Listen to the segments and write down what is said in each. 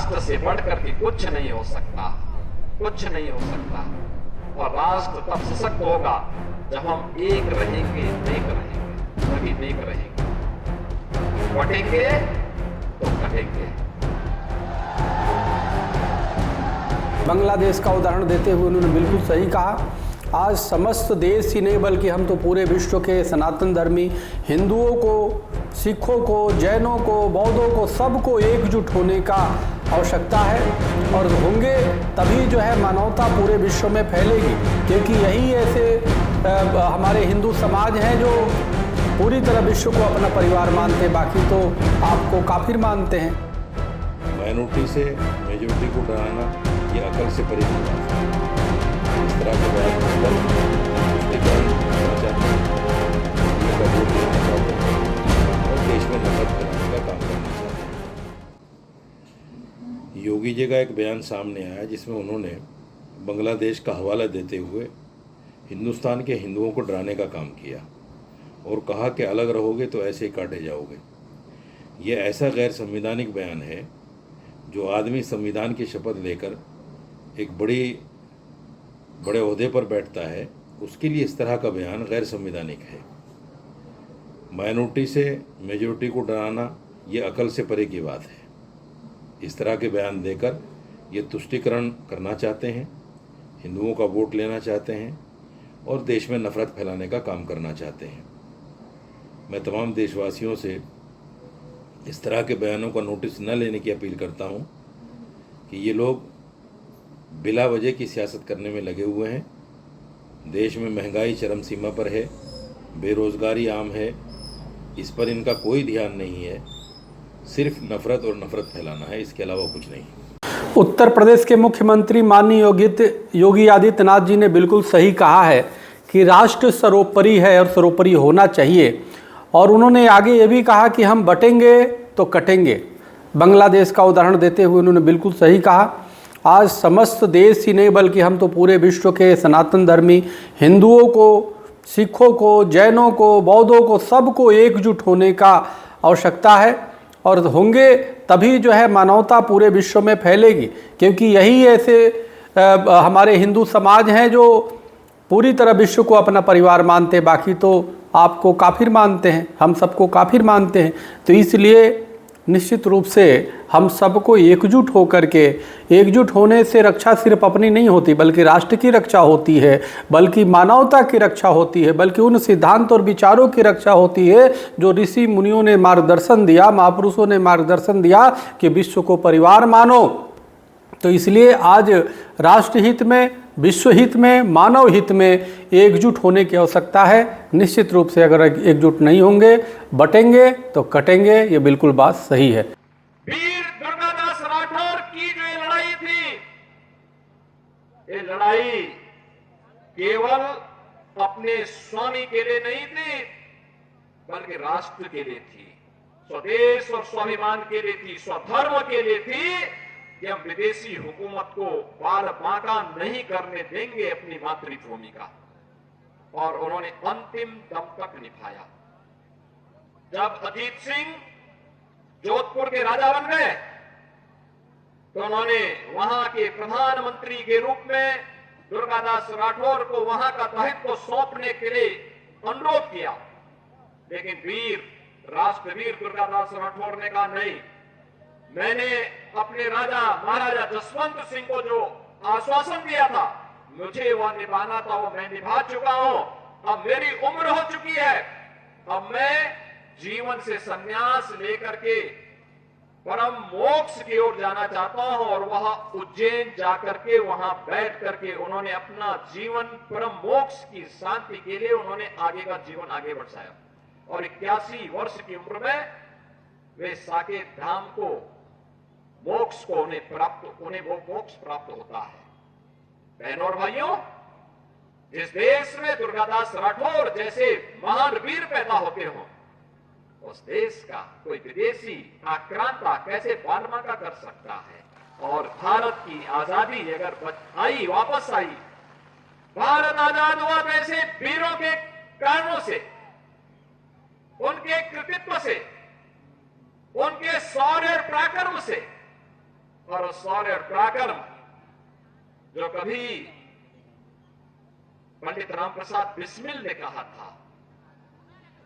राष्ट्र से बढ़कर के कुछ नहीं हो सकता, कुछ नहीं हो सकता। और राष्ट्र तब सशक्त होगा जब हम एक रहेंगे, नेक रहेंगे, तभी नेक रहेंगे। बटेंगे तो कटेंगे। बांग्लादेश का उदाहरण देते हुए उन्होंने बिल्कुल सही कहा। आज समस्त देश ही नहीं बल्कि हम तो पूरे विश्व के सनातन धर्मी हिंदुओं को, सिखों को, जैनों को, बौद्धों को, सबको एकजुट होने का आवश्यकता है। और होंगे तभी जो है मानवता पूरे विश्व में फैलेगी, क्योंकि यही ऐसे हमारे हिंदू समाज हैं जो पूरी तरह विश्व को अपना परिवार मानते हैं, बाकी तो आपको काफिर मानते हैं। माइनॉरिटी से मेजॉरिटी को डराना ये अकल से परे की बात है। इस तरह के बयान और देश में नफरत फैलाने का काम करना चाहते हैं। योगी जी का एक बयान सामने आया जिसमें उन्होंने बांग्लादेश का हवाला देते हुए हिंदुस्तान के हिंदुओं को डराने का काम किया और कहा कि अलग रहोगे तो ऐसे ही काटे जाओगे। ये ऐसा गैर संवैधानिक बयान है जो आदमी संविधान की शपथ लेकर एक बड़े ओहदे पर बैठता है, उसके लिए इस तरह का बयान गैर संवैधानिक है। माइनॉरिटी से मेजॉरिटी को डराना ये अकल से परे की बात है। इस तरह के बयान देकर ये तुष्टीकरण करना चाहते हैं, हिंदुओं का वोट लेना चाहते हैं और देश में नफरत फैलाने का काम करना चाहते हैं। मैं तमाम देशवासियों से इस तरह के बयानों का नोटिस न लेने की अपील करता हूं कि ये लोग बिला वजह की सियासत करने में लगे हुए हैं। देश में महंगाई चरम सीमा पर है, बेरोज़गारी आम है, इस पर इनका कोई ध्यान नहीं है। सिर्फ नफरत और नफरत फैलाना है, इसके अलावा कुछ नहीं। उत्तर प्रदेश के मुख्यमंत्री माननीय योगी आदित्यनाथ जी ने बिल्कुल सही कहा है कि राष्ट्र सर्वोपरि है और सर्वोपरि होना चाहिए। और उन्होंने आगे ये भी कहा कि हम बटेंगे तो कटेंगे। बांग्लादेश का उदाहरण देते हुए उन्होंने बिल्कुल सही कहा। आज समस्त देश ही नहीं बल्कि हम तो पूरे विश्व के सनातन धर्मी हिंदुओं को, सिखों को, जैनों को, बौद्धों को, सबको एकजुट होने का आवश्यकता है। और होंगे तभी जो है मानवता पूरे विश्व में फैलेगी, क्योंकि यही ऐसे हमारे हिंदू समाज हैं जो पूरी तरह विश्व को अपना परिवार मानते हैं, बाकी तो आपको काफिर मानते हैं, हम सबको काफिर मानते हैं। तो इसलिए निश्चित रूप से हम सबको एकजुट होकर के, एकजुट होने से रक्षा सिर्फ अपनी नहीं होती बल्कि राष्ट्र की रक्षा होती है, बल्कि मानवता की रक्षा होती है, बल्कि उन सिद्धांत और विचारों की रक्षा होती है जो ऋषि मुनियों ने मार्गदर्शन दिया, महापुरुषों ने मार्गदर्शन दिया कि विश्व को परिवार मानो। तो इसलिए आज राष्ट्र हित में, विश्व हित में, मानव हित में एकजुट होने की आवश्यकता है। निश्चित रूप से अगर एकजुट नहीं होंगे, बटेंगे तो कटेंगे, ये बिल्कुल बात सही है। वीर दुर्गादास राठौर की जो ये लड़ाई थी, ये लड़ाई केवल अपने स्वामी के लिए नहीं थी बल्कि राष्ट्र के लिए थी, स्वदेश और स्वाभिमान के लिए थी, स्वधर्म के लिए थी कि हम विदेशी हुकूमत को बाल बांका नहीं करने देंगे अपनी मातृभूमि का। और उन्होंने अंतिम दम तक निभाया। जब अजीत सिंह जोधपुर के राजा बन गए तो उन्होंने वहां के प्रधानमंत्री के रूप में दुर्गादास राठौर को वहां का दायित्व सौंपने के लिए अनुरोध किया, लेकिन राष्ट्रवीर दुर्गादास राठौर ने कहा नहीं, मैंने अपने राजा महाराजा जसवंत सिंह को जो आश्वासन दिया था मुझे वह निभाना था, वो मैं निभा चुका हूं। अब मेरी उम्र हो चुकी है, अब मैं जीवन से संन्यास लेकर के परम मोक्ष की ओर जाना चाहता हूं। और वह उज्जैन जाकर के वहां बैठ करके उन्होंने अपना जीवन परम मोक्ष की शांति के लिए उन्होंने आगे का जीवन आगे बढ़ाया। और 81 वर्ष की उम्र में वे साकेत धाम को मोक्ष को उन्हें वो मोक्ष प्राप्त होता है। बहनों और भाइयों, जिस देश में दुर्गादास राठौर जैसे महान वीर पैदा होते हो, उस देश का कोई विदेशी आक्रांता कैसे बालमाका कर सकता है। और भारत की आजादी अगर वापस आई, भारत आजाद हुआ तो ऐसे वीरों के कारणों से, उनके कृतित्व से, उनके शौर्य और पराक्रम से, और शौर्य और पराक्रम जो कभी पंडित राम प्रसाद बिस्मिल ने कहा था।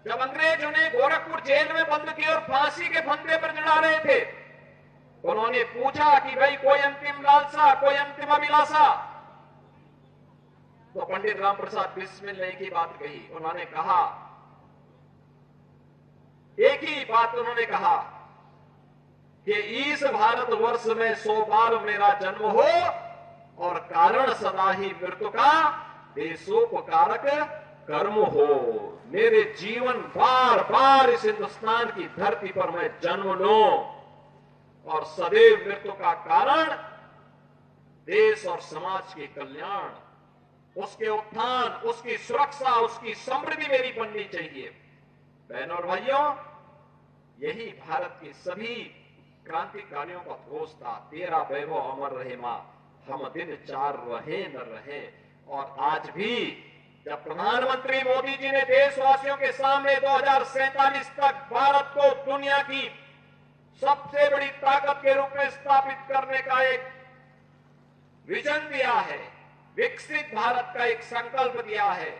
जब अंग्रेज उन्हें गोरखपुर जेल में बंद किए और फांसी के फंदे पर चढ़ा रहे थे, उन्होंने पूछा कि भाई कोई अंतिम लालसा, कोई अंतिम अभिलाषा? तो पंडित राम प्रसाद बिस्मिल ने एक ही बात कही। उन्होंने कहा, एक ही बात उन्होंने कहा कि इस भारतवर्ष में 100 बार मेरा जन्म हो और कारण सदा ही मृत्यु का देशोपकारक कर्म हो। मेरे जीवन बार बार इस हिंदुस्तान की धरती पर मैं जन्म लूं और सदैव मृत्यु का कारण देश और समाज के कल्याण, उसके उत्थान, उसकी सुरक्षा, उसकी समृद्धि मेरी बननी चाहिए। बहनों और भाइयों, यही भारत के सभी क्रांतिकारियों का घोष था, तेरा वैभव अमर रहे मां, हम दिन 4 रहे न रहे। और आज भी जब प्रधानमंत्री मोदी जी ने देशवासियों के सामने 2047 तक भारत को दुनिया की सबसे बड़ी ताकत के रूप में स्थापित करने का एक विजन दिया है, विकसित भारत का एक संकल्प दिया है,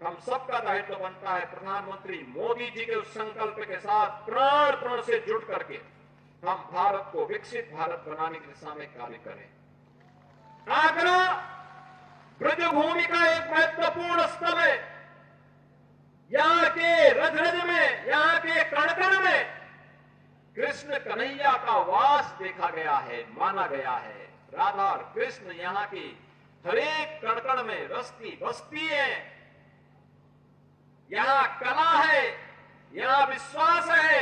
हम सबका दायित्व बनता है प्रधानमंत्री मोदी जी के उस संकल्प के साथ प्राण से जुड़ करके हम भारत को विकसित भारत बनाने की दिशा में कार्य करें। आगरा ब्रजभूमि का एक महत्वपूर्ण स्थल है। यहां के रज रज में, यहां के कण कण में कृष्ण कन्हैया का वास देखा गया है, माना गया है। राधा और कृष्ण यहां की हरेक कण कण में रस्ती बसती है। यहां कला है, यहां विश्वास है,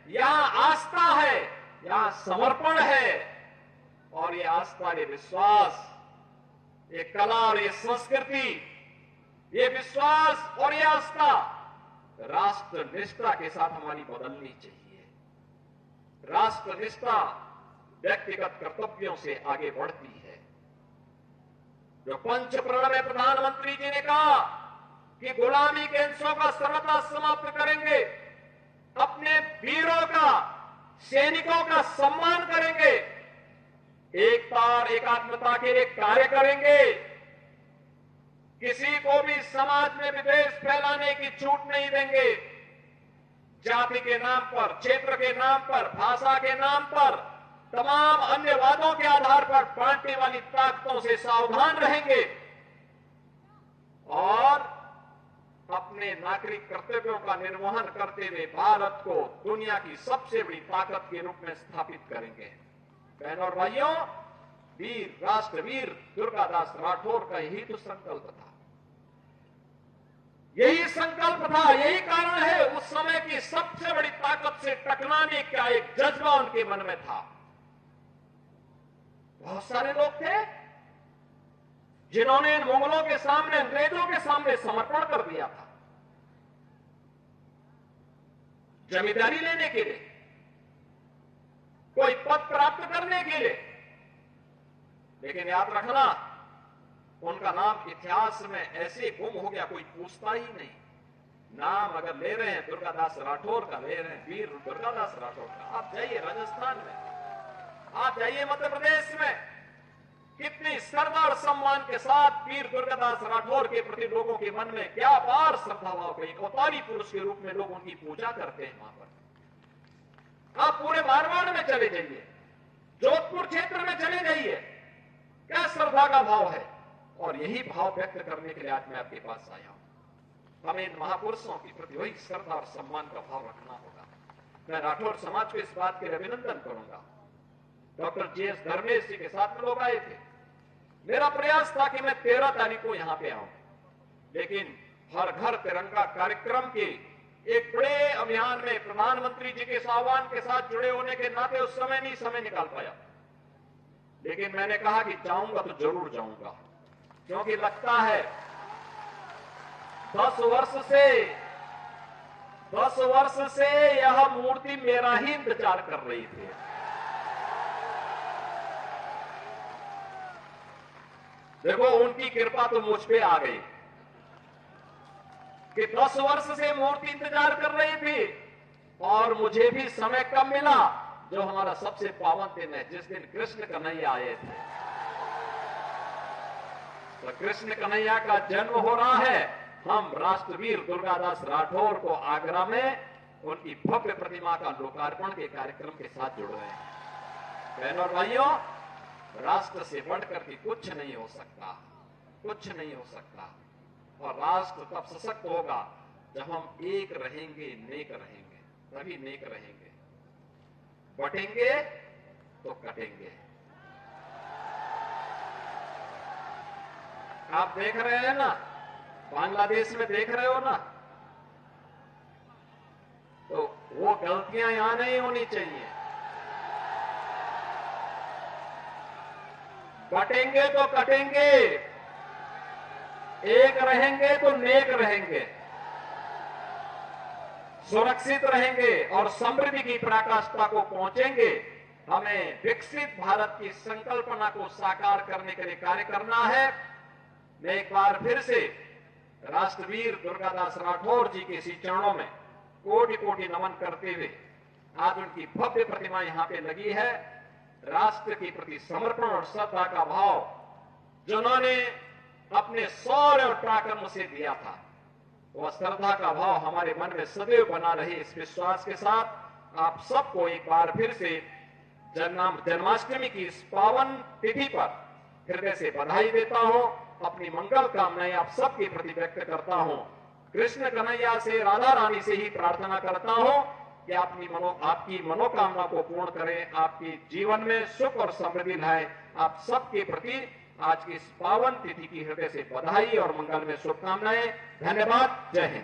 यहां आस्था है, यहां समर्पण है। और ये आस्था, ये विश्वास, ये कला और ये संस्कृति, ये विश्वास और ये आस्था राष्ट्र निष्ठा के साथ हमारी बदलनी चाहिए। राष्ट्र निष्ठा व्यक्तिगत कर्तव्यों से आगे बढ़ती है। जो पंच प्रण में प्रधानमंत्री जी ने कहा कि गुलामी के अंशों का सर्वथा समाप्त करेंगे, अपने वीरों का, सैनिकों का सम्मान करेंगे, एकता और एकात्मता के लिए कार्य करेंगे, किसी को भी समाज में विद्वेष फैलाने की छूट नहीं देंगे। जाति के नाम पर, क्षेत्र के नाम पर, भाषा के नाम पर, तमाम अन्य वादों के आधार पर बांटने वाली ताकतों से सावधान रहेंगे और अपने नागरिक कर्तव्यों का निर्वहन करते हुए भारत को दुनिया की सबसे बड़ी ताकत के रूप में स्थापित करेंगे। बहनों और भाइयों, वीर राष्ट्रवीर दुर्गादास राठौर का यही तो संकल्प था, यही संकल्प था, यही कारण है उस समय की सबसे बड़ी ताकत से टकराने का एक जज्बा उनके मन में था। बहुत सारे लोग थे जिन्होंने मुगलों के सामने, अंग्रेजों के सामने समर्पण कर दिया था जमींदारी लेने के लिए, कोई पद प्राप्त करने के लिए। लेकिन याद रखना, उनका नाम इतिहास में ऐसे गुम हो गया, कोई पूछता ही नहीं। नाम अगर ले रहे हैं दुर्गादास राठौर का, ले रहे हैं वीर दुर्गादास राठौर का। आप जाइए राजस्थान में, आप जाइए मध्य प्रदेश में, कितनी श्रद्धा और सम्मान के साथ वीर दुर्गादास राठौर के प्रति लोगों के मन में क्या अपार श्रद्धा भाव, कई अवतारी पुरुष के रूप में लोग उनकी पूजा करते हैं। वहां पर आप पूरे मारवाड़ में चले जाइए, जोधपुर क्षेत्र में चले जाइए, क्या श्रद्धा का भाव है। और यही भाव व्यक्त करने के लिए आज मैं आपके पास आया हूं। हमें इन महापुरुषों के प्रति वही श्रद्धा और सम्मान का भाव रखना होगा। मैं राठौर समाज को इस बात के लिए अभिनंदन करूंगा। डॉक्टर जीएस धर्मेश जी के साथ में लोग आए थे। मेरा प्रयास था कि मैं 13 तारीख को यहां पे आऊं, लेकिन हर घर तिरंगा कार्यक्रम के एक बड़े अभियान में प्रधानमंत्री जी के आह्वान के साथ जुड़े होने के नाते उस समय नहीं समय निकाल पाया। लेकिन मैंने कहा कि जाऊंगा तो जरूर जाऊंगा, क्योंकि लगता है 10 वर्ष से यह मूर्ति मेरा ही इंतजार कर रही थी। देखो, उनकी कृपा तो मुझ पे आ गई कि 10 वर्ष से मूर्ति इंतजार कर रही थी और मुझे भी समय कम मिला। जो हमारा सबसे पावन दिन है, जिस दिन कृष्ण कन्हैया आए थे। तो कृष्ण कन्हैया का जन्म हो रहा है। हम राष्ट्रवीर दुर्गादास राठौर को आगरा में उनकी भव्य प्रतिमा का लोकार्पण के कार्यक्रम के साथ जुड़ रहे हैं। बहनों और भाइयों, राष्ट्र से बढ़कर के कुछ नहीं हो सकता, कुछ नहीं हो सकता। और राष्ट्र तब सशक्त होगा जब हम एक रहेंगे, नेक रहेंगे, तभी नेक रहेंगे। बटेंगे तो कटेंगे। आप देख रहे हैं ना, बांग्लादेश में देख रहे हो ना, तो वो गलतियां यहां नहीं होनी चाहिए। बटेंगे तो कटेंगे, एक रहेंगे तो नेक रहेंगे, सुरक्षित रहेंगे और समृद्धि की पराकाष्ठा को पहुंचेंगे। हमें विकसित भारत की संकल्पना को साकार करने के लिए कार्य करना है। मैं एक बार फिर से राष्ट्रवीर दुर्गादास राठौर जी के श्री चरणों में कोटि कोटि नमन करते हुए, आज उनकी भव्य प्रतिमा यहां पे लगी है। राष्ट्र के प्रति समर्पण और श्रद्धा का भाव जिन्होंने अपने शौर्य और पराक्रम से दिया था, वह श्रद्धा का भाव हमारे मन में सदैव बना रहे। इस विश्वास के साथ आप सबको एक बार फिर से जन्माष्टमी की इस पावन तिथि पर हृदय से बधाई देता हूं। अपनी मंगल कामनाएं आप सबके प्रति व्यक्त करता हूं। कृष्ण कन्हैया से, राधा रानी से ही प्रार्थना करता हूं कि आपकी मनोकामना को पूर्ण करें, आपके जीवन में सुख और समृद्धि लाए। आप सबके प्रति आज की इस पावन तिथि की हृदय से बधाई और मंगल में शुभकामनाएं। धन्यवाद। जय हिंद।